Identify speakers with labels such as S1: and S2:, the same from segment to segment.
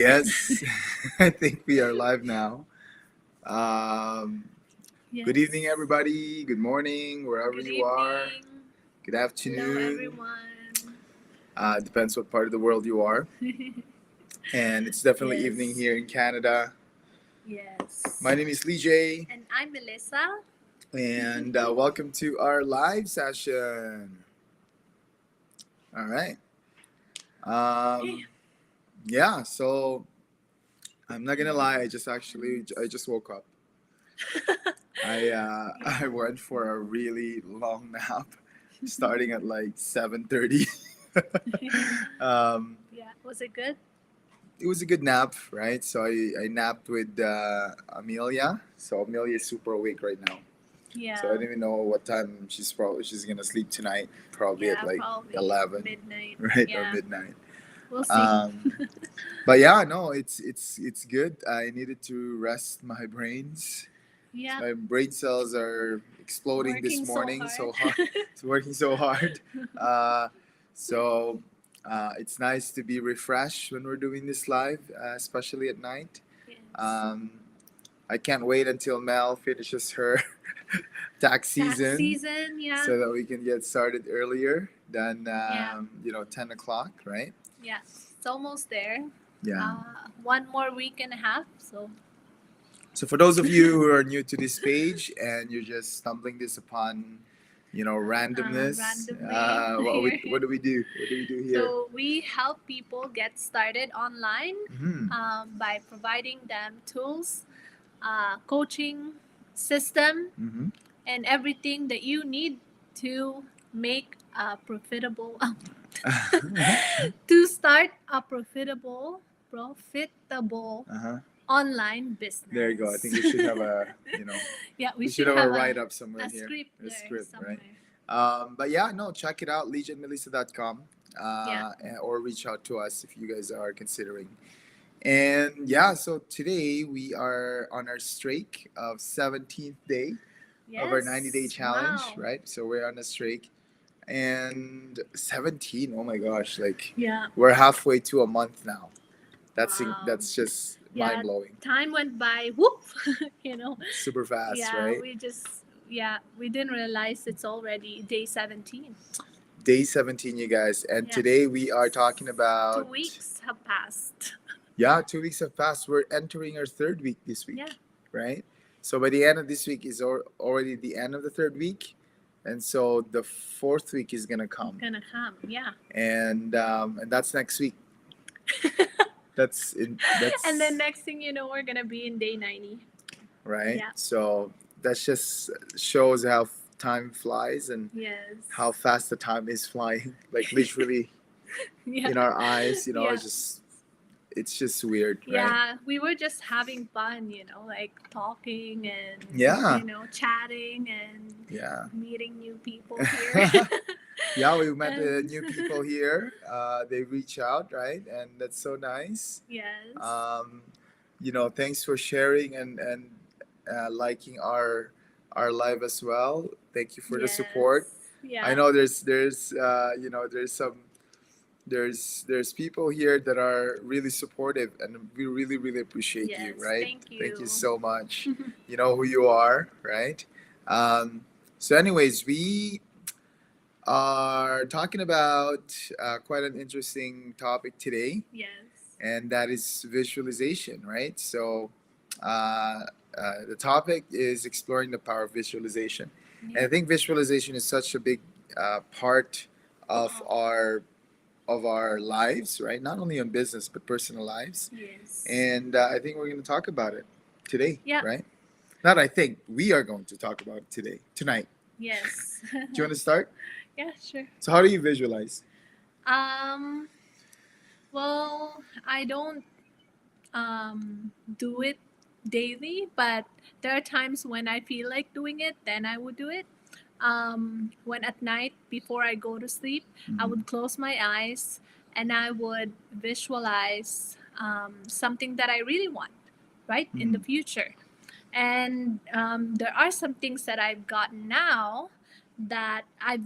S1: Yes, I think we are live now. Um, Good evening,
S2: Yes.
S1: everybody. Good morning, wherever
S2: Good
S1: you are.
S2: evening.
S1: Good
S2: Hello,
S1: afternoon.
S2: everyone.
S1: Depends what part of the world you are. And it's definitely evening
S2: Yes.
S1: here in Canada.
S2: Yes.
S1: My name is Leejay,
S2: And I'm Melissa.
S1: and welcome to our live session. All right.
S2: Okay.
S1: Yeah, so I'm not gonna lie. I just woke up. I
S2: Yeah.
S1: went for a really long nap, starting at like 7:30. um,
S2: Yeah. Was it good?
S1: it was a good nap, right? So I napped with Amelia. So Amelia is super awake right now. So I
S2: Yeah.
S1: don't even know what time she's gonna sleep tonight. Probably at
S2: Yeah,
S1: like
S2: probably
S1: 11,
S2: midnight.
S1: right, or
S2: Yeah.
S1: midnight.
S2: We'll see.
S1: Um, but yeah, no, it's good. I needed to rest my brains.
S2: Yeah.
S1: My brain cells are exploding this
S2: Working so
S1: morning
S2: hard.
S1: so hard. It's working so hard. Uh, so it's nice to be refreshed when we're doing this live, especially at night.
S2: Yes.
S1: Um, I can't wait until Mel finishes her tax
S2: Tax
S1: season
S2: season. Yeah.
S1: so that we can get started earlier than
S2: Yeah.
S1: 10 o'clock, right?
S2: Yeah. It's almost there.
S1: Yeah.
S2: One more week and a half. So.
S1: So for those of you who are new to this page and you're just stumbling this upon, randomness,
S2: Randomly here.
S1: what do we do? What do we do here?
S2: So we help people get started online
S1: Hmm.
S2: by providing them tools, coaching system,
S1: Hmm.
S2: and everything that you need to make a profitable to start a profitable
S1: Uh-huh.
S2: online
S1: There you go. I
S2: business.
S1: think we should have
S2: Yeah, we
S1: we should
S2: should
S1: have a
S2: have
S1: write up somewhere
S2: a
S1: here,
S2: script
S1: a
S2: there
S1: script, right?
S2: somewhere.
S1: But yeah, no, check it out, legendmelissa.com,
S2: Yeah.
S1: or reach out to us if you guys are considering. And yeah, so today we are on our streak of 17th day of our 90-day
S2: Yes.
S1: challenge,
S2: Wow.
S1: right? So we're on a streak. And 17, oh my gosh, like
S2: Yeah.
S1: we're halfway to a month now.
S2: Wow.
S1: That's just
S2: Yeah.
S1: mind blowing.
S2: Time went by. Whoop. you know.
S1: Super fast,
S2: Yeah.
S1: right?
S2: We didn't realize it's already day 17.
S1: Day 17, you guys. And
S2: Yeah.
S1: today we are talking
S2: 2 weeks have passed.
S1: yeah, 2 weeks have passed. We're entering our third week this week,
S2: Yeah.
S1: right? So by the end of this week is already the end of the third week. And so the fourth week is gonna come,
S2: Gonna come. Yeah.
S1: and that's next week. That's
S2: And then next thing you know, we're gonna be in day 90.
S1: right.
S2: Yeah.
S1: So that just shows how time flies and
S2: Yes.
S1: how fast the time is flying, like literally
S2: Yeah.
S1: in our eyes.
S2: Yeah.
S1: It's just weird, right?
S2: Yeah, we were just having fun, like talking and
S1: Yeah.
S2: chatting and
S1: Yeah.
S2: meeting new people here.
S1: Yeah, we met
S2: And-
S1: new people here. They reach out, right? And that's so nice.
S2: yes.
S1: Thanks for sharing and liking our live as well. Thank you for the support.
S2: Yeah.
S1: I know there's people here that are really supportive, and we really really appreciate you,
S2: Yes,
S1: right?
S2: thank
S1: Thank you
S2: you.
S1: so much. You know who you are, right? So, anyways, we are talking about quite an interesting topic today,
S2: Yes.
S1: and that is visualization, right? So, the topic is exploring the power of visualization. And I think visualization is such a big part of our lives, right? Not only on business but personal lives.
S2: Yes.
S1: And I think we're going to talk about it today,
S2: Yeah.
S1: right? Not I think we are going to talk about it tonight.
S2: Yes.
S1: Do you want to start?
S2: Yeah, sure.
S1: So how do you visualize?
S2: Well, I don't do it daily, but there are times when I feel like doing it, then I would do it. When at night before I go to sleep, I would close my eyes and I would visualize something that I really want, right, in the future. And there are some things that I've gotten now that I've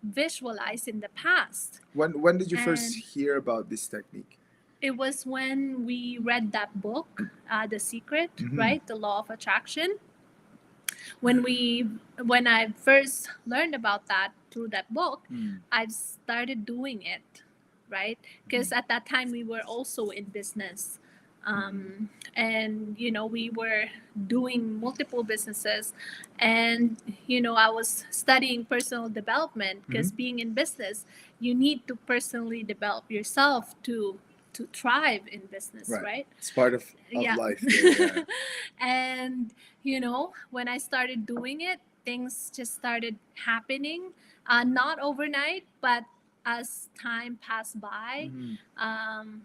S2: visualized in the past.
S1: When did you
S2: And
S1: first hear about this technique?
S2: It was when we read that book, The Secret,
S1: Mhm.
S2: right? The Law of Attraction. When we when I first learned about that through that book,
S1: Mm.
S2: I started doing it, right? Because at that time we were also in business. And we were doing multiple businesses, and I was studying personal development, because
S1: Mhm.
S2: being in business, you need to personally develop yourself to thrive in business,
S1: Right.
S2: right?
S1: It's part of
S2: Yeah.
S1: life there. Yeah.
S2: And when I started doing it, things just started happening, not overnight, but as time passed by.
S1: Mhm.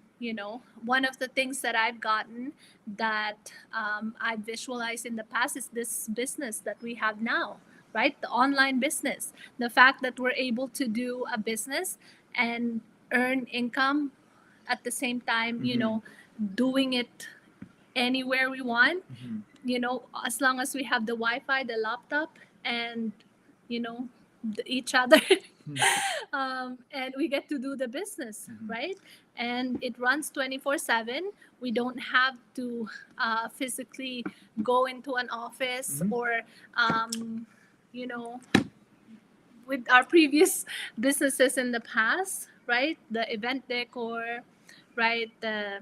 S2: One of the things that I've gotten, that I visualized in the past, is this business that we have now, right? The online business. The fact that we're able to do a business and earn income at the same time,
S1: Mhm.
S2: doing it anywhere we want,
S1: Mhm.
S2: as long as we have the Wi-Fi, the laptop, and you know each other.
S1: Mhm.
S2: And we get to do the business,
S1: Mhm.
S2: right? And it runs 24/7. We don't have to physically go into an office,
S1: Mhm.
S2: or um, you know with our previous businesses in the past, right? The event decor, right? The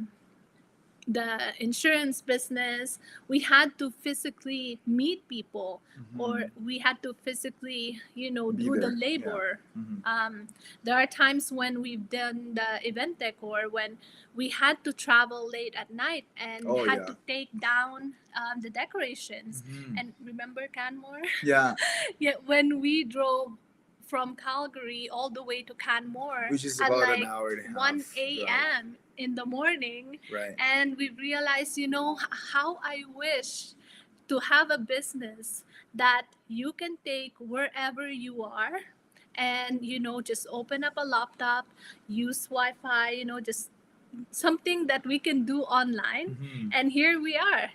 S2: insurance business, we had to physically meet people, or
S1: Mhm.
S2: we had to physically,
S1: Be
S2: do the
S1: there. Yeah.
S2: labor.
S1: Mhm.
S2: There are times when we've done the event decor, when we had to travel late at night and
S1: Oh
S2: had
S1: yeah.
S2: to take down the decorations.
S1: Mhm.
S2: And remember Canmore?
S1: Yeah,
S2: Yeah, when we drove from Calgary all the way to Canmore
S1: which is
S2: at
S1: about an
S2: like
S1: hour and a
S2: 1
S1: half drive.
S2: a.m. in the morning,
S1: Right.
S2: and we realized, how I wish to have a business that you can take wherever you are, and just open up a laptop, use Wi-Fi, just something that we can do online.
S1: Mhm.
S2: And here we are.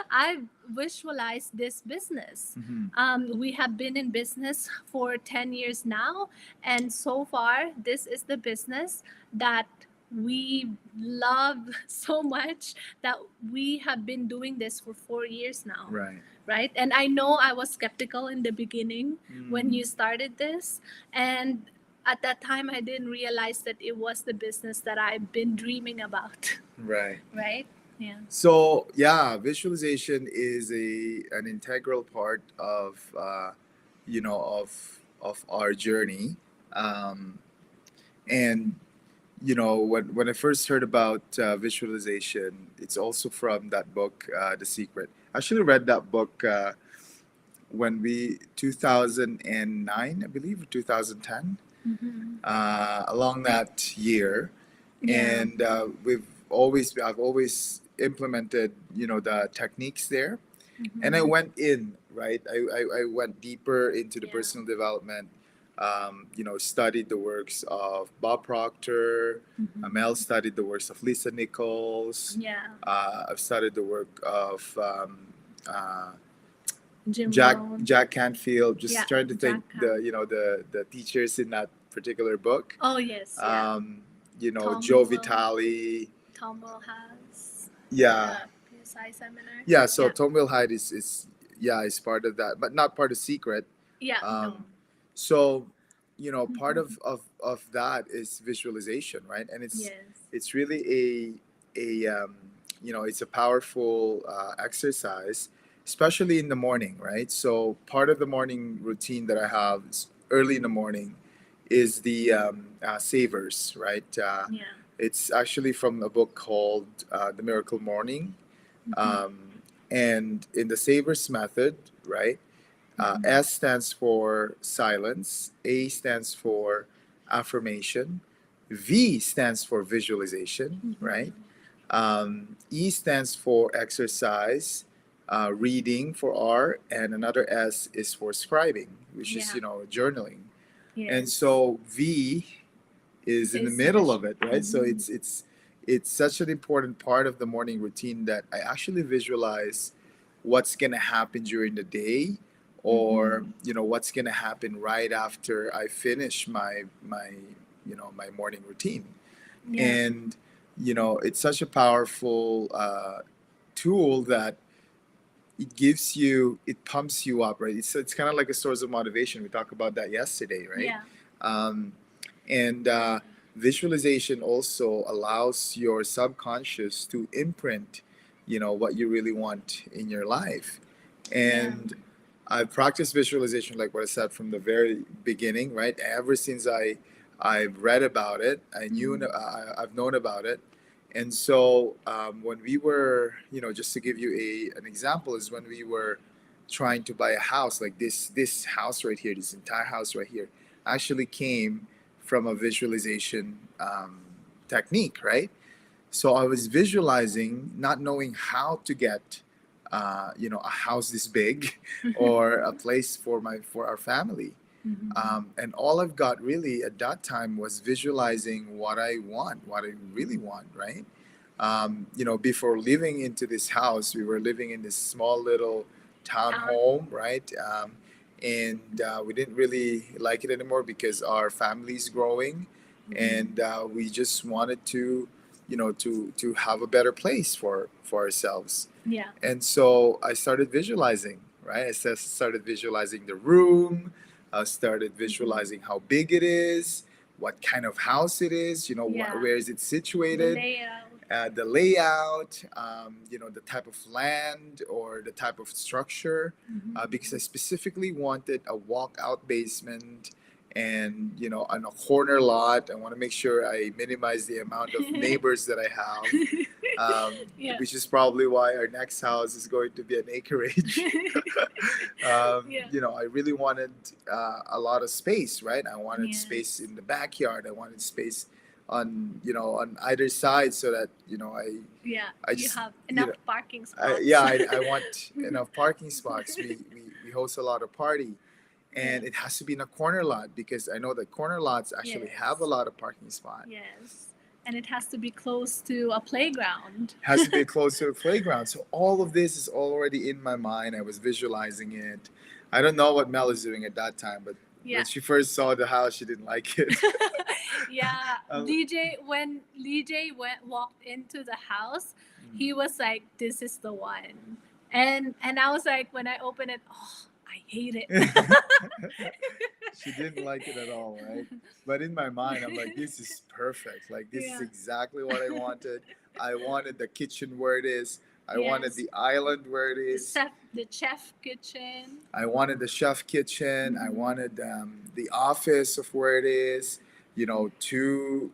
S2: I visualized this business.
S1: Mhm.
S2: We have been in business for 10 years now, and so far this is the business that we love so much, that we have been doing this for 4 years now,
S1: Right.
S2: right? And I know I was skeptical in the beginning when
S1: Mm.
S2: you started this, and at that time I didn't realize that it was the business that I've been dreaming about.
S1: Right.
S2: Right? Yeah.
S1: So yeah, visualization is an integral part of of our journey, um, and when I first heard about visualization, it's also from that book, The Secret. I actually read that book when we 2009, I believe, or 2010,
S2: Mm-hmm.
S1: along that year,
S2: Yeah.
S1: and I've always implemented the techniques there, and I
S2: Mm-hmm.
S1: went in, right. I went deeper into the
S2: Yeah.
S1: personal development. Studied the works of Bob Proctor. Mel
S2: Mm-hmm.
S1: studied the works of Lisa Nichols.
S2: Yeah.
S1: I've studied the work of
S2: Jim
S1: Jack
S2: Rohn.
S1: Jack Canfield.
S2: Yeah.
S1: Just trying to think
S2: Jack Ham.
S1: the teachers in that particular book.
S2: Oh yes. Yeah.
S1: Joe
S2: Tom Will.
S1: Vitale.
S2: Tom Will has
S1: Yeah,
S2: the PSI seminar.
S1: yeah. So
S2: Yeah.
S1: Tom Will Hyde is yeah, is part of that, but not part of Secret.
S2: Yeah. No.
S1: Um, so part
S2: Mm-hmm.
S1: of that is visualization, right? And
S2: Yes.
S1: it's really it's a powerful exercise, especially in the morning, right? So part of the morning routine that I have is early in the morning is the savers, right?
S2: Yeah.
S1: It's actually from a book called The Miracle Morning,
S2: Mm-hmm.
S1: um, and in the savers method, right?
S2: Mm-hmm.
S1: S stands for silence, A stands for affirmation, V stands for visualization, right?
S2: Mm-hmm.
S1: E stands for exercise, reading for R, and another S is for scribing, which is
S2: Yeah.
S1: journaling. And
S2: Yes.
S1: so V is in the
S2: Is
S1: middle of
S2: vision.
S1: it, right? So
S2: Mm-hmm.
S1: it's such an important part of the morning routine that I actually visualize what's gonna happen during the day, or
S2: Mm-hmm.
S1: what's gonna happen right after I finish my morning routine.
S2: Yeah.
S1: And it's such a powerful tool that it pumps you up, right? It's kind of like a source of motivation. We talked about that yesterday, right?
S2: Yeah.
S1: um, and visualization also allows your subconscious to imprint what you really want in your life.
S2: Yeah.
S1: And I've practiced visualization, like what I said, from the very beginning, right? Ever since I've read about it,
S2: Mhm.
S1: I've known about it. And so when we were, just to give you an example, is when we were trying to buy a house, like this house right here, this entire house right here, actually came from a visualization technique, right? So I was visualizing, not knowing how to get, a house this big, or a place for our family.
S2: Mhm.
S1: And all I've got really at that time was visualizing what I want, what I really want, right? Before living into this house, we were living in this small little town
S2: Town.
S1: home, right? And we didn't really like it anymore because our family's growing, and we just wanted to have a better place for ourselves.
S2: Yeah.
S1: And so I started visualizing, right? Started visualizing the room. I started visualizing how big it is, what kind of house it is,
S2: Yeah.
S1: where is it
S2: The
S1: situated,
S2: layout.
S1: the layout, the type of land or the type of structure,
S2: Mhm.
S1: because I specifically wanted a walkout basement and, on a corner lot. I want to make sure I minimize the amount of neighbors that I have,
S2: Yeah.
S1: which is probably why our next house is going to be an acreage.
S2: Yeah.
S1: I really wanted a lot of space, right? I wanted space
S2: Yes.
S1: in the backyard. I wanted space on either side, so that
S2: Yeah.
S1: I
S2: You
S1: just
S2: have
S1: you
S2: enough
S1: know
S2: parking
S1: I,
S2: spots.
S1: yeah I want enough parking spots. We host a lot of party,
S2: Yeah.
S1: and it has to be in a corner lot because I know that corner lots actually have a
S2: Yes.
S1: lot of parking spot.
S2: Yes. And it has to be close to a playground.
S1: Has to be close to a playground. So all of this is already in my mind. I was visualizing it. I don't know what Mel is doing at that time, but
S2: Yeah.
S1: when she first saw the house, she didn't like it.
S2: Yeah.
S1: Um,
S2: Leejay walked into the house,
S1: mm.
S2: he was like, "This is the one," and I was like, when I opened it, oh, I hate it.
S1: She didn't like it at all, right? But in my mind, I'm like, this is perfect. Like, this is
S2: Yeah.
S1: exactly what I wanted. I wanted the kitchen where it is. I wanted
S2: Yes.
S1: the island where it
S2: The
S1: is.
S2: chef kitchen.
S1: I wanted the chef kitchen. I
S2: Mhm.
S1: wanted the office of where it is. Two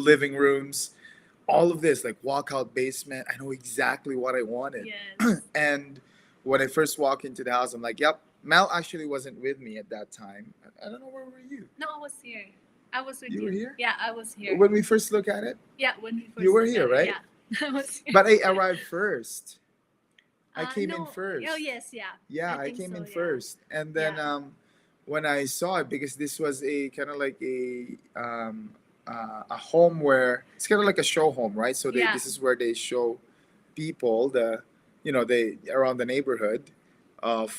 S1: living rooms. All of this, like walkout basement. I know exactly what I wanted.
S2: Yes.
S1: And when I first walked into the house, I'm like, yep. Mel actually wasn't with me at that time. I don't know, where were you?
S2: No, I was here. I was with
S1: You
S2: you.
S1: were here
S2: Yeah, I was here.
S1: when we first looked at it.
S2: Yeah, when we
S1: You
S2: first
S1: were
S2: looked
S1: here,
S2: at it.
S1: right?
S2: Yeah, I was here.
S1: But I arrived first. I came in
S2: No.
S1: first.
S2: Oh yes, yeah.
S1: Yeah,
S2: I
S1: I
S2: think
S1: came
S2: so.
S1: in
S2: Yeah.
S1: first, and then
S2: Yeah.
S1: when I saw it, because this was a kind of like a home where it's kind of like a show home, right? So
S2: Yeah.
S1: this is where they show people they around the neighborhood of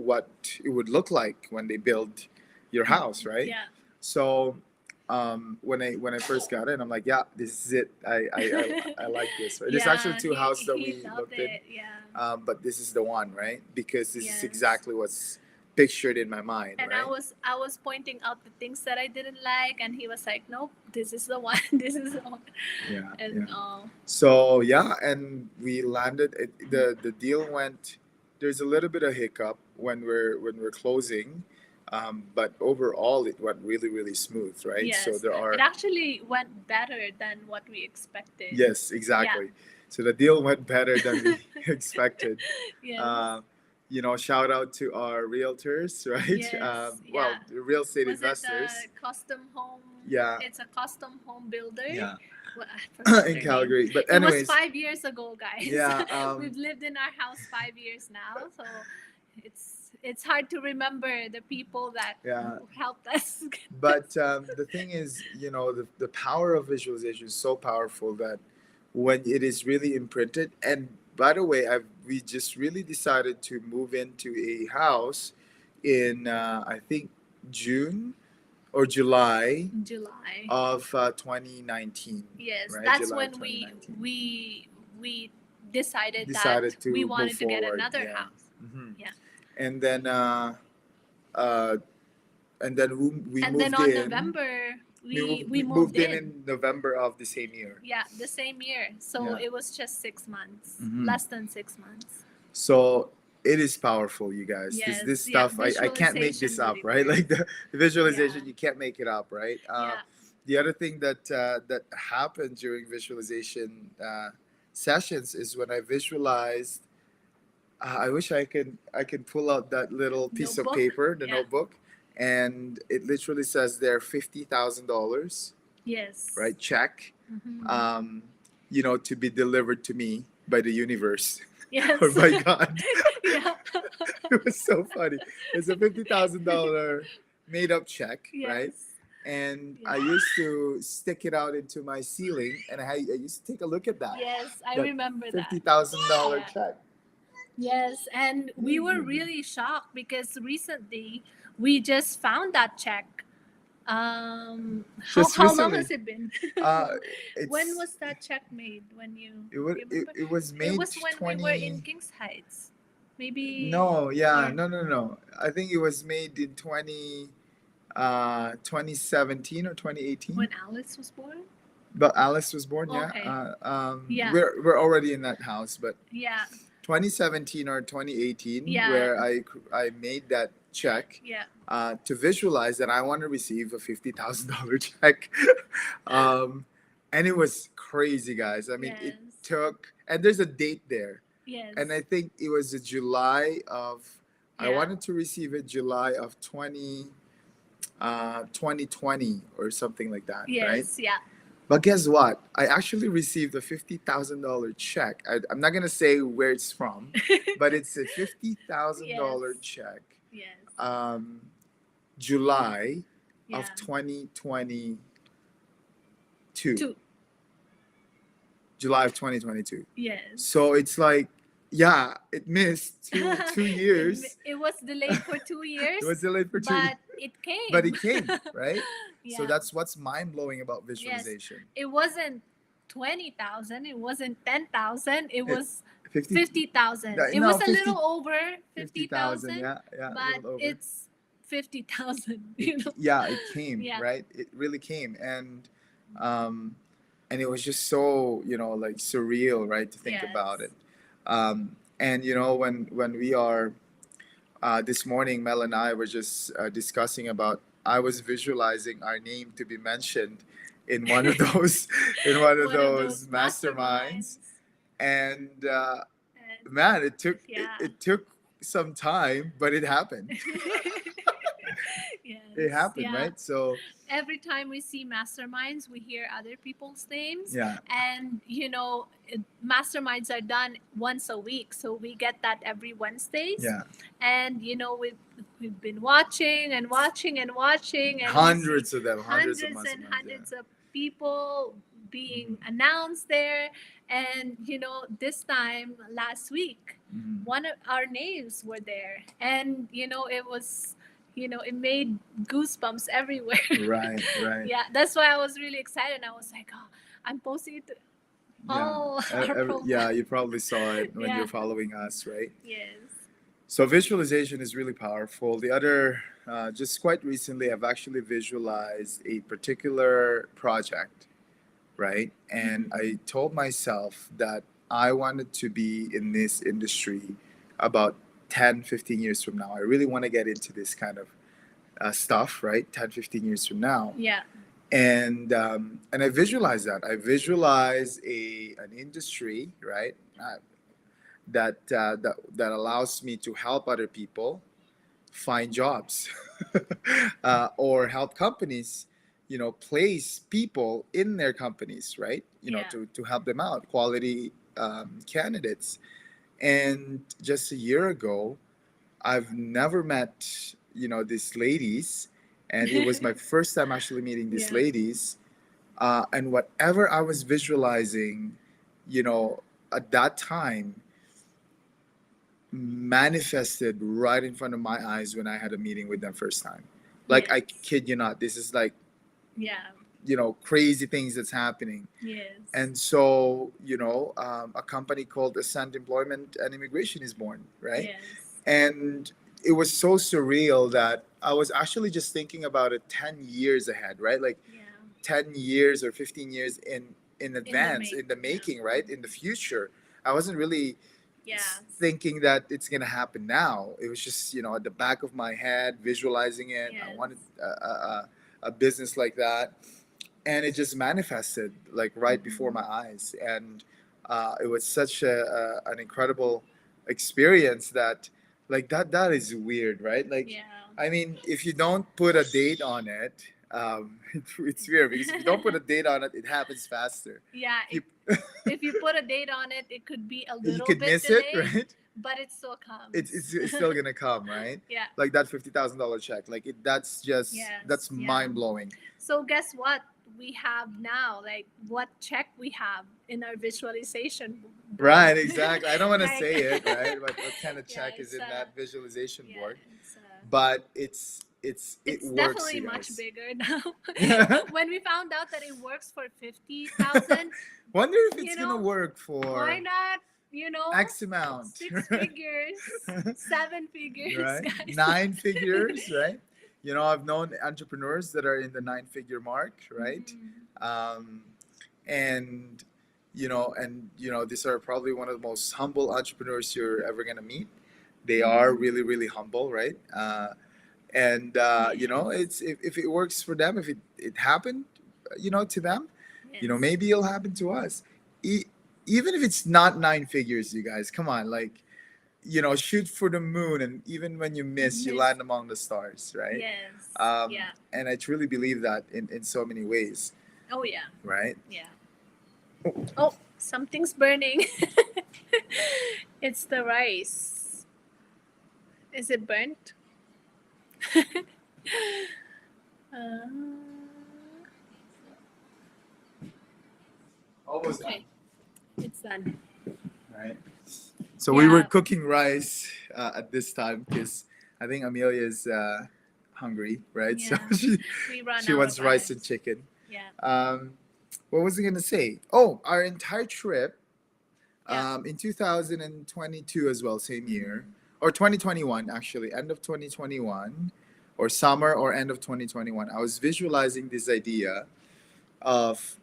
S1: what it would look like when they build your house, right?
S2: Yeah.
S1: So when I first got in, I'm like, yeah, this is it. I like this. Right? There's actually
S2: Yeah.
S1: two houses that
S2: He
S1: we
S2: loved
S1: looked in,
S2: it. Yeah.
S1: but this is the one, right? Because this is
S2: Yes.
S1: exactly what's pictured in my mind,
S2: And
S1: right?
S2: I was pointing out the things that I didn't like, and he was like, "Nope, this is the one. This is the one."
S1: Yeah,
S2: And
S1: yeah. So yeah, and we landed. The deal went. There's a little bit of hiccup when we're closing, but overall it went really really smooth, right? So
S2: yes,
S1: there
S2: it
S1: are.
S2: actually went better than what we expected.
S1: Yes, exactly. So the deal went better than we expected.
S2: Yes.
S1: Uh, shout out to our realtors, right?
S2: Yes.
S1: Well,
S2: Yeah.
S1: the real estate
S2: Was it
S1: investors.
S2: a custom home?
S1: Yeah,
S2: It's a custom home builder.
S1: yeah,
S2: Well, I forgot
S1: in
S2: their name.
S1: Calgary. But
S2: It was
S1: anyways,
S2: 5 years ago, guys.
S1: yeah,
S2: We've lived in our house 5 years now, so it's hard to remember the people that
S1: yeah.
S2: helped us.
S1: But the thing is, the power of visualization is so powerful that when it is really imprinted, and by the way, we just really decided to move into a house in I think June or July
S2: July.
S1: of 2019,
S2: Yes,
S1: right?
S2: that's
S1: July of
S2: when
S1: 2019.
S2: we decided that
S1: Decided
S2: we
S1: to move
S2: wanted to get
S1: forward.
S2: another
S1: Yeah.
S2: house.
S1: Hmm.
S2: Yeah.
S1: And then uh, and then we
S2: And then
S1: moved
S2: on
S1: in.
S2: November,
S1: We
S2: we moved
S1: moved
S2: in.
S1: in November of the same year.
S2: Yeah, the same year. So
S1: Yeah.
S2: it was just 6 months,
S1: Hmm.
S2: less than 6 months.
S1: So it is powerful, you guys. This
S2: Yes, yeah,
S1: stuff I can't make this
S2: visualization
S1: up,
S2: really
S1: right? Like
S2: works.
S1: the visualization,
S2: Yeah,
S1: you can't make it up, right?
S2: yeah,
S1: The other thing that happened during visualization sessions is when I visualized. I wish I can pull out that little piece of
S2: notebook.
S1: paper, the
S2: Yeah,
S1: notebook, and it literally says there $50,000,
S2: yes.
S1: right? Check,
S2: Hmm.
S1: um, to be delivered to me by the universe or
S2: Yes.
S1: by God.
S2: Yeah.
S1: It was so funny. It's a $50,000 made up check, right?
S2: Yes.
S1: And I
S2: Yeah.
S1: used to stick it out into my ceiling, and I used to take a look at
S2: Yes, I
S1: that
S2: remember that.
S1: $50,000
S2: Yeah.
S1: check.
S2: Yes, and we were really shocked because recently we just found that check.
S1: Just
S2: How long
S1: recently,
S2: has it been?
S1: uh,
S2: When
S1: it's
S2: was that check made? When you
S1: it,
S2: remember?
S1: it was
S2: It
S1: made
S2: was when we were in
S1: 20.
S2: Kings Heights, maybe,
S1: No, yeah,
S2: or
S1: no. I think it was made in 2017 or 2018.
S2: when Alex was born.
S1: But Alice was born, yeah.
S2: Okay. Yeah.
S1: We're already in that house, but
S2: Yeah.
S1: 2017 or 2018,
S2: Yeah.
S1: where I made that check
S2: Yeah.
S1: to visualize that I want to receive a $50,000 check, um, and it was crazy, guys. I mean, it
S2: Yes.
S1: took, and there's a date there,
S2: Yes.
S1: and I think it was the July of. I
S2: Yeah.
S1: wanted to receive it July of 2020 or something like that, right?
S2: Yes. Yeah.
S1: But guess what? I actually received a $50,000 check. I'm not gonna say where it's from, but it's a
S2: Yes.
S1: $50,000 check.
S2: Yes.
S1: Um, July
S2: Yeah.
S1: of 2022.
S2: Two.
S1: July of 2022.
S2: Yes.
S1: So it's like, yeah, it missed two years.
S2: It was delayed for 2 years.
S1: It was delayed for 2 years,
S2: But it came.
S1: but it came, right? So
S2: Yeah.
S1: that's what's mind blowing about
S2: Yes.
S1: visualization.
S2: It wasn't 20,000. It wasn't 10,000. It was
S1: 50,
S2: 50,000. It
S1: no,
S2: was a
S1: 50,
S2: little over
S1: 50,000.
S2: 50,000,
S1: Yeah, a
S2: but
S1: little over.
S2: it's 50,000.
S1: Yeah, it came,
S2: Yeah.
S1: right? It really came, um, and it was just so like surreal, right, to think about
S2: Yes.
S1: it. And when we are this morning, Mel and I were just discussing about. I was visualizing our name to be mentioned in one of those
S2: One of those
S1: masterminds, and
S2: And
S1: man, it took
S2: yeah.
S1: it took some time, but it happened.
S2: Yes.
S1: It happened,
S2: Yeah.
S1: right? So
S2: Every time we see masterminds, we hear other people's names.
S1: yeah,
S2: And, masterminds are done once a week. So we get that every Wednesdays.
S1: yeah,
S2: And, we've been watching and watching and watching. And we see
S1: hundreds of them, hundreds of
S2: hundreds and
S1: masterminds.
S2: hundreds of people being announced there. And, this time last week,
S1: Yeah. Mhm.
S2: one of our names were there. And, it was, it made goosebumps everywhere.
S1: Right, right.
S2: Yeah, that's why I was really excited. I was like, oh, I'm posting it to all our
S1: Yeah,
S2: profiles.
S1: you probably saw it when
S2: Yeah.
S1: you're following us, right?
S2: Yes.
S1: So visualization is really powerful. The other, just quite recently, I've actually visualized a particular project, right? And I told myself that I wanted to be in this industry about 10, 15 years from now. I really want to get into this kind of stuff, right? 10, 15 years from now.
S2: Yeah.
S1: And I visualize that. I visualize an industry, right? That allows me to help other people find jobs, or help companies, place people in their companies, right?
S2: Yeah.
S1: To help them out, quality candidates. And just a year ago, I've never met, these ladies, and it was my first time actually meeting these
S2: Yeah.
S1: ladies. And whatever I was visualizing, at that time, manifested right in front of my eyes when I had a meeting with them first time. Like, I
S2: Yes.
S1: kid you not, this is like,
S2: Yeah.
S1: crazy things that's happening.
S2: Yes.
S1: And so, a company called Ascent Employment and Immigration is born, right?
S2: Yes.
S1: And it was so surreal that I was actually just thinking about it 10 years ahead, right? Like
S2: Yeah.
S1: 10 years or 15 years in
S2: In the
S1: advance, in the
S2: yeah.
S1: making, right? In the future. I wasn't really
S2: Yes.
S1: thinking that it's going to happen now. It was just, at the back of my head, visualizing it. I
S2: Yes.
S1: wanted a business like that. And it just manifested like right before my eyes. And it was such an incredible experience that, like, that is weird, right? Like,
S2: Yeah.
S1: I mean, if you don't put a date on it, it's weird because if you don't put a date on it, it happens faster.
S2: Yeah.
S1: If
S2: If you put a date on it, it could be a
S1: you
S2: little
S1: could
S2: bit
S1: miss it,
S2: delayed,
S1: right?
S2: but it still comes.
S1: It's still gonna come, right?
S2: Yeah.
S1: Like that $50,000 check, like that's just
S2: Yes.
S1: that's
S2: Yeah.
S1: mind blowing.
S2: So guess what we have now? Like what check we have in our visualization board.
S1: Right, exactly. I don't want to
S2: Like-
S1: say it, right? What kind of
S2: Yeah,
S1: check is
S2: it's,
S1: in that visualization
S2: Yeah,
S1: board?
S2: it's,
S1: But it
S2: it's
S1: works,
S2: definitely
S1: you
S2: much
S1: guys.
S2: bigger now. When we found out that it works for 50,000,
S1: Wonder if it's
S2: you
S1: gonna
S2: know,
S1: work
S2: why
S1: for
S2: not?
S1: X amount,
S2: 6 figures, 7 figures,
S1: right?
S2: guys.
S1: 9 figures, right? I've known entrepreneurs that are in the 9 figure mark, right?
S2: Mhm.
S1: And these are probably one of the most humble entrepreneurs you're ever gonna meet. They are really, really humble, right? And it's if it works for them, if it happened, to them,
S2: Yes.
S1: maybe it'll happen to us. Even if it's not 9 figures, you guys, come on, like, shoot for the moon, and even when you miss, you
S2: Miss.
S1: land among the stars, right?
S2: Yes. Yeah.
S1: And I truly believe that in so many ways,
S2: Oh yeah.
S1: right?
S2: Yeah. Oh, something's burning. It's the rice. Is it burnt? uh,
S1: Almost
S2: okay, it's done.
S1: right? So we were
S2: Yeah.
S1: cooking rice at this time because I think Amelia's hungry, right?
S2: Yeah.
S1: So
S2: We run
S1: she
S2: out
S1: wants
S2: of
S1: rice and chicken.
S2: Yeah.
S1: What was I gonna say? Oh, our entire trip
S2: Yeah.
S1: in 2022 as well, same year, or 2021 actually, end of 2021, or summer or end of 2021. I was visualizing this idea of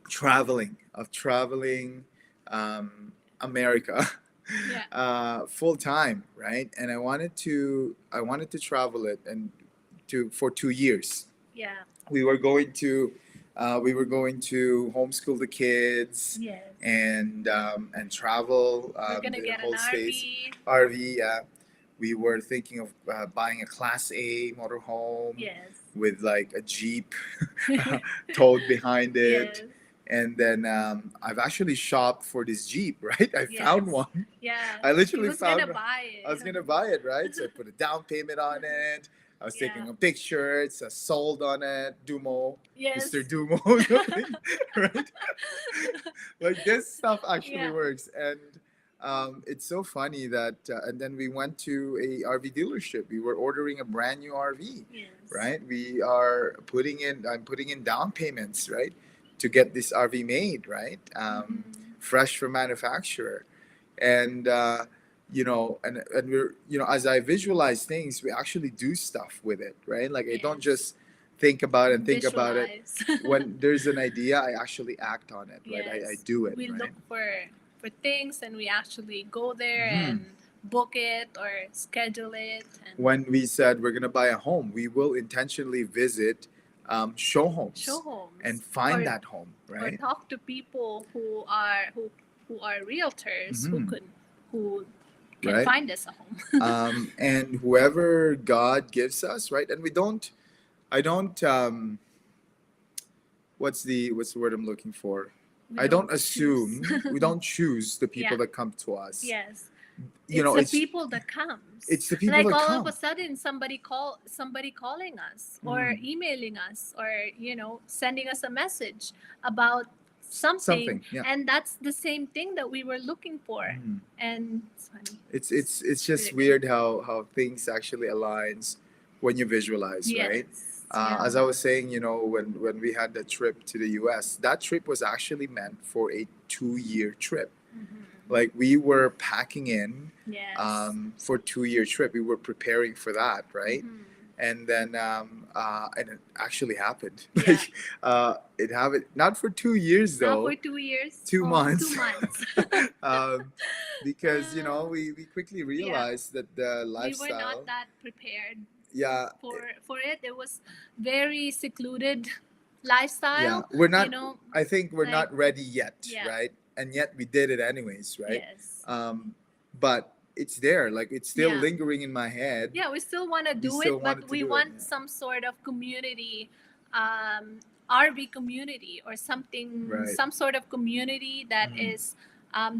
S1: traveling America
S2: Yeah.
S1: full time, right? And I wanted to travel it and for 2 years.
S2: Yeah.
S1: We were going to homeschool the kids
S2: Yes.
S1: and travel
S2: We're gonna
S1: the
S2: get
S1: whole
S2: an
S1: states.
S2: RV.
S1: RV, yeah. We were thinking of buying a Class A motorhome
S2: Yes.
S1: with like a Jeep towed behind it.
S2: Yes.
S1: And then I've actually shopped for this Jeep, right? I found
S2: Yes.
S1: one.
S2: Yeah.
S1: I literally
S2: He was
S1: found
S2: gonna buy it.
S1: I was gonna buy it, right? So I put a down payment on it. I was taking
S2: Yeah.
S1: a picture. It's sold on it. Dumo,
S2: Yes.
S1: Mr. Dumo, right? Like this stuff actually
S2: Yeah.
S1: works, and it's so funny that. And then we went to a RV dealership. We were ordering a brand new RV,
S2: Yes.
S1: right? I'm putting in down payments, right, to get this RV made, right? Fresh from manufacturer, and and we're as I visualize things, we actually do stuff with it, right? Like I don't
S2: Yes.
S1: just think about it and think about it.
S2: Visualize.
S1: When there's an idea, I actually act on it, right? I
S2: Yes.
S1: do it,
S2: We
S1: right?
S2: look for things and we actually go there
S1: Mhm.
S2: and book it or schedule it. And
S1: When we said we're gonna buy a home, we will intentionally visit show homes
S2: show homes
S1: and find
S2: or,
S1: that home,
S2: or
S1: right?
S2: talk to people who are realtors
S1: Mhm.
S2: who can
S1: Right.
S2: find us a home.
S1: And whoever God gives us, right? And I don't what's the word I'm looking for?
S2: We
S1: I don't
S2: choose.
S1: assume we don't choose the people
S2: Yeah.
S1: that come to us.
S2: Yes.
S1: You know,
S2: It's the people that comes.
S1: it's the people
S2: Like
S1: that
S2: all
S1: come.
S2: of a sudden somebody calling us or
S1: Mhm.
S2: emailing us or sending us a message about something,
S1: Something, yeah.
S2: and that's the same thing that we were looking for.
S1: Mhm.
S2: And it's funny.
S1: It's just
S2: Really good.
S1: weird how things actually aligns when you visualize, right?
S2: Yes. Yeah.
S1: As I was saying, when we had the trip to the US, that trip was actually meant for a 2-year trip.
S2: Mhm.
S1: Like we were packing in
S2: Yes.
S1: for 2-year trip. We were preparing for that, right?
S2: Mhm.
S1: And then and it actually happened.
S2: Yeah.
S1: Like it happened not for 2 years
S2: Not for
S1: though,
S2: 2 years.
S1: two
S2: Oh, two
S1: months.
S2: months.
S1: um, because
S2: Uh,
S1: we quickly
S2: yeah.
S1: realized that the
S2: We were not
S1: lifestyle,
S2: that prepared
S1: yeah,
S2: for it. It was very secluded
S1: yeah,
S2: lifestyle.
S1: we're
S2: You
S1: not.
S2: know,
S1: I think we're
S2: like
S1: not ready yet,
S2: yeah.
S1: right? And yet we did it anyways, right?
S2: Yes.
S1: But it's there, like it's still
S2: Yeah.
S1: lingering in my head.
S2: Yeah, we still want to
S1: We
S2: do
S1: still
S2: it, but
S1: wanted to
S2: we
S1: do it.
S2: want some sort of community, um, RV community or something,
S1: Right.
S2: some sort of community that
S1: Mhm.
S2: is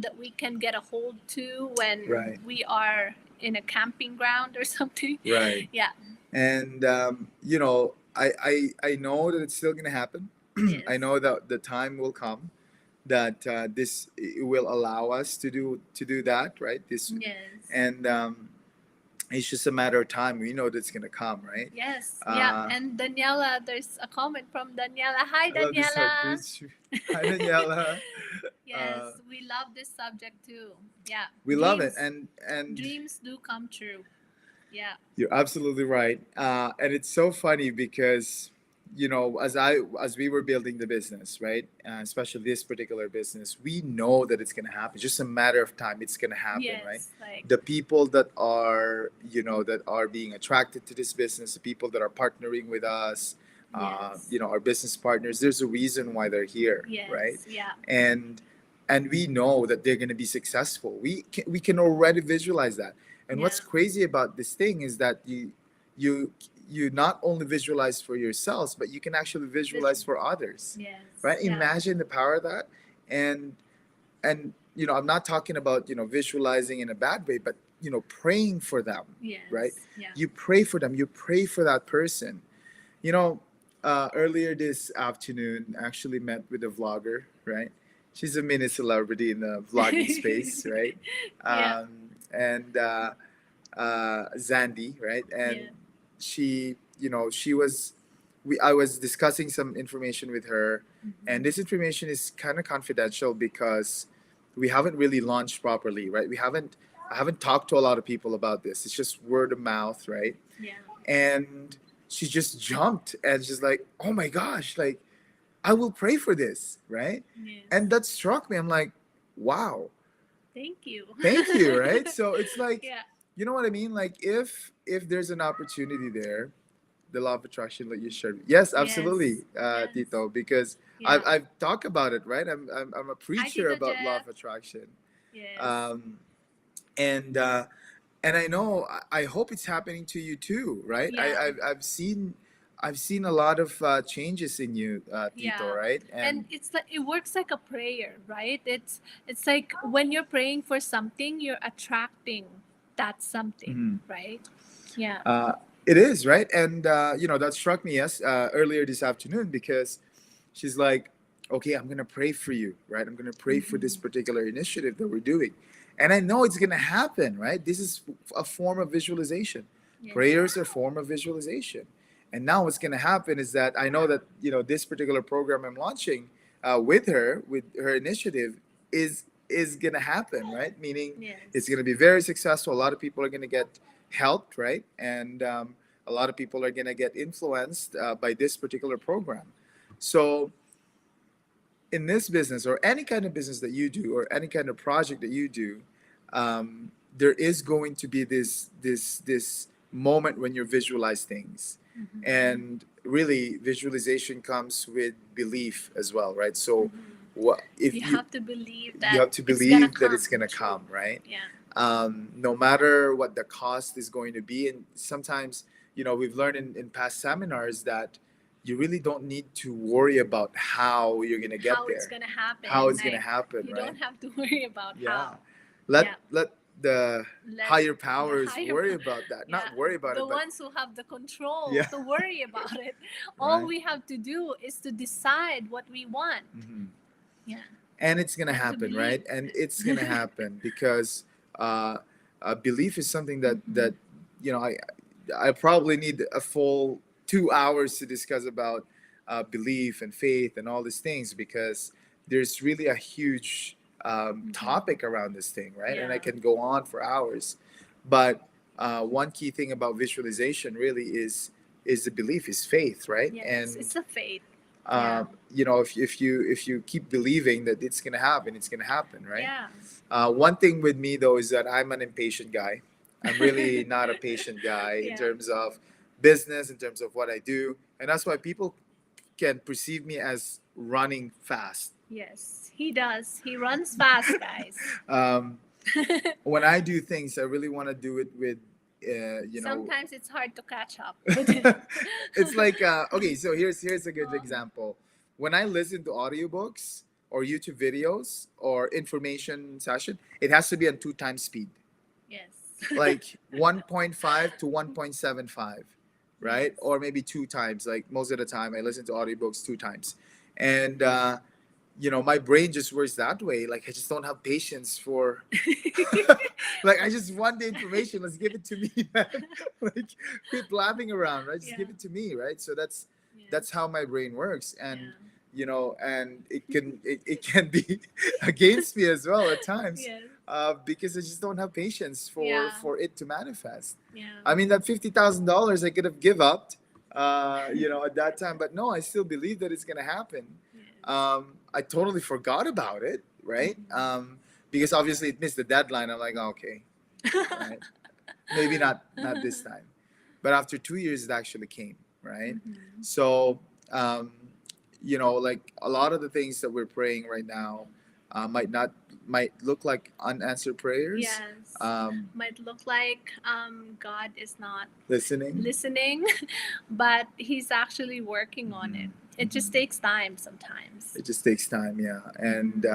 S2: that we can get a hold to when
S1: Right.
S2: we are in a camping ground or something.
S1: Right.
S2: Yeah.
S1: And I know that it's still gonna happen. I
S2: Yes.
S1: know that the time will come that this it will allow us to do that, right? This
S2: Yes.
S1: and it's just a matter of time. We know that's gonna come, right?
S2: Yes. Yeah.
S1: Uh,
S2: And Daniela, there's a comment from Daniela. Hi,
S1: I love this.
S2: Daniela.
S1: Hi, Daniela. Uh,
S2: Yes, we love this subject too. Yeah.
S1: we love it, and
S2: Dreams do come true. Yeah.
S1: you're absolutely right. And it's so funny because, as we were building the business, right? Especially this particular business, we know that it's going to happen. Just a matter of time. It's going to happen, right?
S2: Yes. Like
S1: The people that are, that are being attracted to this business, the people that are partnering with us,
S2: yes.
S1: our business partners. There's a reason why they're here,
S2: Yes.
S1: right?
S2: Yeah.
S1: And we know that they're going to be successful. We can already visualize that. And
S2: Yeah.
S1: what's crazy about this thing is that you you not only visualize for yourselves, but you can actually visualize for others,
S2: Yes.
S1: right?
S2: Yeah.
S1: Imagine the power of that. And I'm not talking about visualizing in a bad way, but praying for them,
S2: Yes.
S1: right?
S2: Yeah.
S1: You pray for them. You pray for that person. You know, earlier this afternoon, I actually met with a vlogger, right? She's a mini celebrity in the vlogging space, right?
S2: Yeah.
S1: And Zandy, right? And
S2: Yeah.
S1: she was, I was discussing some information with her,
S2: Mhm.
S1: and this information is kind of confidential because we haven't really launched properly, right? I haven't talked to a lot of people about this. It's just word of mouth, right?
S2: Yeah.
S1: And she just jumped and she's like, "Oh my gosh, like I will pray for this," right?
S2: Yes.
S1: And that struck me. I'm like, "Wow,
S2: Thank you.
S1: thank you," right? So it's like,
S2: Yeah.
S1: you know what I mean? Like if there's an opportunity there, the law of attraction that you shared. Yes, absolutely,
S2: Yes.
S1: Tito, because
S2: Yeah.
S1: I've talked about it, right? I'm a
S2: Hi,
S1: preacher
S2: Tito
S1: about law
S2: Jeff.
S1: of attraction.
S2: Yes.
S1: Um, and uh, and I know I hope it's happening to you too, right?
S2: Yeah.
S1: I've seen a lot of changes in you, Tito,
S2: Yeah.
S1: right?
S2: And it's like it works like a prayer, right? It's like when you're praying for something, you're attracting that something,
S1: Mhm.
S2: right? Yeah.
S1: It is, right? And that struck me, yes, earlier this afternoon, because she's like, "Okay, I'm gonna pray for you, right? I'm gonna pray for this
S2: Mhm.
S1: particular initiative that we're doing," and I know it's gonna happen, right? This is a form of visualization.
S2: Yes.
S1: Prayers are a form of visualization, and now what's gonna happen is that I know that this particular program I'm launching with her initiative is gonna happen, right? Meaning
S2: Yes.
S1: it's gonna be very successful. A lot of people are gonna get helped, right? And a lot of people are gonna get influenced by this particular program. So in this business or any kind of business that you do or any kind of project that you do, there is going to be this moment when you visualize things,
S2: Mhm.
S1: and really visualization comes with belief as well, right? So,
S2: Mhm.
S1: what if
S2: You
S1: you
S2: have to believe
S1: you
S2: that
S1: have to
S2: it's gonna
S1: believe that
S2: come.
S1: it's gonna come, right?
S2: Yeah.
S1: No matter what the cost is going to be. And sometimes, we've learned in past seminars that you really don't need to worry about how you're going to get
S2: How it's
S1: there,
S2: gonna happen.
S1: how it's going to
S2: Like
S1: happen,
S2: you
S1: right?
S2: don't have to worry about
S1: Yeah.
S2: how.
S1: Let
S2: Yeah.
S1: let the
S2: Let
S1: higher
S2: the
S1: powers
S2: higher
S1: worry
S2: po-
S1: about that.
S2: yeah,
S1: Not worry about
S2: the
S1: it, but
S2: ones who have the control
S1: yeah,
S2: to worry about it. All
S1: right.
S2: we have to do is to decide what we want.
S1: Hmm.
S2: Yeah.
S1: And it's gonna
S2: And to
S1: happen,
S2: believe.
S1: right? And it's gonna happen because belief is something that
S2: Mhm.
S1: you know I. I probably need a full 2 hours to discuss about belief and faith and all these things, because there's really a huge topic around this thing, right? And I
S2: Yeah.
S1: can go on for hours. But one key thing about visualization really is the belief, is faith, right?
S2: Yes,
S1: And
S2: it's a fate. Yeah.
S1: if you keep believing that it's gonna happen, it's gonna happen, right?
S2: Yeah.
S1: One thing with me though is that I'm an impatient guy. I'm really not a patient guy in
S2: Yeah.
S1: terms of business, in terms of what I do, and that's why people can perceive me as running fast.
S2: Yes, he does. He runs fast, guys.
S1: um, when I do things, I really want to do it with,
S2: Sometimes it's hard to catch up.
S1: it's like okay. So here's a good
S2: Oh,
S1: example. When I listen to audiobooks or YouTube videos or information session, it has to be on two times speed,
S2: yes.
S1: like 1.5 to 1.75, right?
S2: Yes.
S1: Or maybe two times. Like most of the time, I listen to audiobooks two times, and my brain just works that way. Like I just don't have patience for like I just want the information. Let's give it to me, man. Like quit blabbing around, right? Just
S2: Yeah.
S1: give it to me, right? So that's
S2: Yes.
S1: how my brain works, and
S2: Yeah.
S1: and it can be against me as well at times,
S2: Yes.
S1: because I just don't have patience
S2: Yeah.
S1: for it to manifest.
S2: Yeah.
S1: I mean, that $50,000 I could have give up, at that time, but no, I still believe that it's gonna happen.
S2: Yes.
S1: I totally forgot about it, right? Because obviously it missed the deadline. I'm like, okay, right? Maybe not this time, but after 2 years, it actually came, right?
S2: Mhm.
S1: So, like a lot of the things that we're praying right now, might look like unanswered prayers.
S2: Yes. Might look like God is not
S1: Listening.
S2: listening, but He's actually working on it. It just takes time sometimes.
S1: It just takes time, yeah, and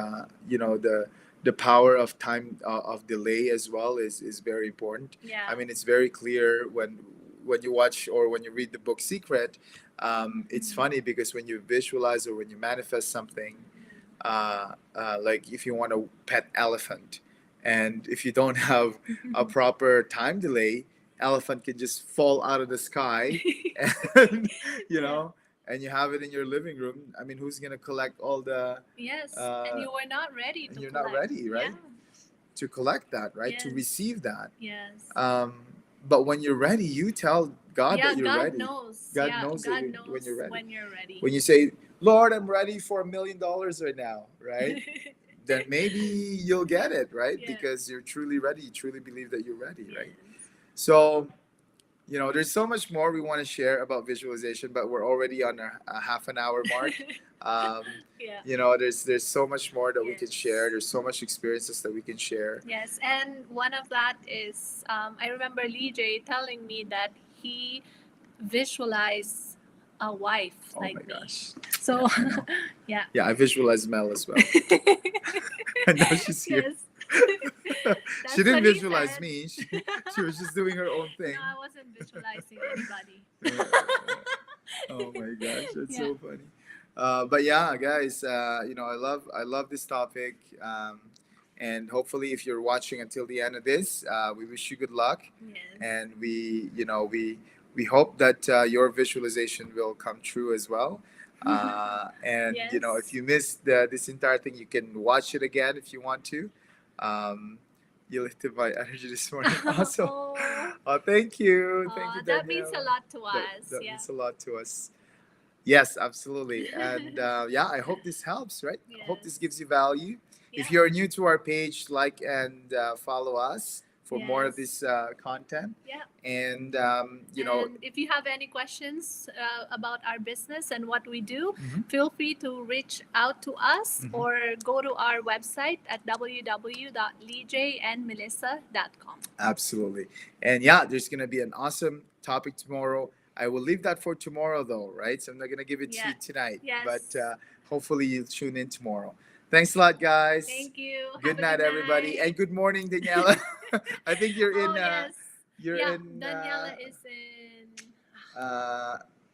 S1: the power of time, of delay as well, is very important.
S2: Yeah.
S1: I mean, it's very clear when you watch or when you read the book Secret. It's funny because when you visualize or when you manifest something, like if you want a pet elephant, and if you don't have a proper time delay, elephant can just fall out of the sky, and you know, and you have it in your living room. I mean, who's gonna collect all the?
S2: Yes,
S1: Uh,
S2: and you were not ready
S1: and
S2: to
S1: you're
S2: collect.
S1: not ready, right? To collect that, right? To
S2: Yes.
S1: receive that.
S2: Yes.
S1: But when you're ready, you tell God
S2: Yeah,
S1: that you're
S2: God
S1: ready.
S2: knows.
S1: God
S2: Yeah,
S1: knows that
S2: God
S1: when
S2: knows
S1: you're ready.
S2: when you're ready.
S1: When you say, "Lord, I'm ready for $1 million right now," right? Then maybe you'll get it, right?
S2: Yes.
S1: Because you're truly ready. You truly believe that you're ready, right?
S2: Yes.
S1: So, there's so much more we want to share about visualization, but we're already on a half an hour mark. Um,
S2: Yeah.
S1: there's so much more that we can
S2: Yes.
S1: share. There's so much experiences that we can share.
S2: Yes, and one of that is I remember Leejay telling me that he visualized a wife
S1: Oh
S2: like
S1: my
S2: me.
S1: gosh.
S2: So,
S1: I know.
S2: yeah.
S1: Yeah, I visualize Mel as well. I know she's here.
S2: Yes. That's
S1: She didn't
S2: what he
S1: visualize
S2: said.
S1: me. She was just doing her own thing.
S2: No, I wasn't visualizing anybody.
S1: Oh my gosh, that's
S2: Yeah.
S1: so funny. But yeah, guys, I love this topic, and hopefully, if you're watching until the end of this, we wish you good luck,
S2: Yes.
S1: and we hope that your visualization will come true as well. And
S2: Yes.
S1: if you missed this entire thing, you can watch it again if you want to. Um, you lifted my energy this morning. Awesome.
S2: Oh,
S1: Oh, thank you. Thank you,
S2: that means a
S1: Danielle.
S2: lot to
S1: That,
S2: us.
S1: that
S2: Yeah.
S1: means a lot to us. Yes, absolutely. And yeah, I hope this helps, right? I hope this
S2: Yes.
S1: gives you value. If
S2: Yeah.
S1: you're new to our page, like and follow us for more of
S2: Yes.
S1: this content.
S2: Yeah.
S1: And,
S2: And if you have any questions about our business and what we do,
S1: Mhm.
S2: feel free to reach out to us
S1: Mhm.
S2: or go to our website at www.leejayandmelissa.com.
S1: Absolutely. And yeah, there's going to be an awesome topic tomorrow. I will leave that for tomorrow, though, right? So I'm not going to give it to
S2: Yeah.
S1: you tonight.
S2: Yes.
S1: But hopefully you'll tune in tomorrow. Thanks a lot, guys.
S2: Thank you.
S1: Good
S2: Have a
S1: night, everybody.
S2: night.
S1: And good morning, Daniela. I think you're in.
S2: Oh, yes.
S1: You're
S2: Yeah,
S1: in
S2: Daniela is in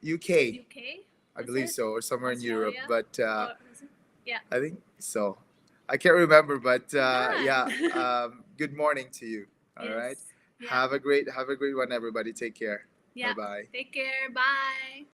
S1: UK,
S2: UK.
S1: I
S2: is
S1: believe
S2: it?
S1: so, or somewhere in Europe.
S2: Australia?
S1: But
S2: Or is it? Yeah.
S1: I think so. I can't remember, but
S2: Yeah.
S1: yeah. Good morning to you. All right.
S2: Yes. Yeah.
S1: Have a great one, everybody. Take care.
S2: Yeah.
S1: Bye bye.
S2: Take care. Bye.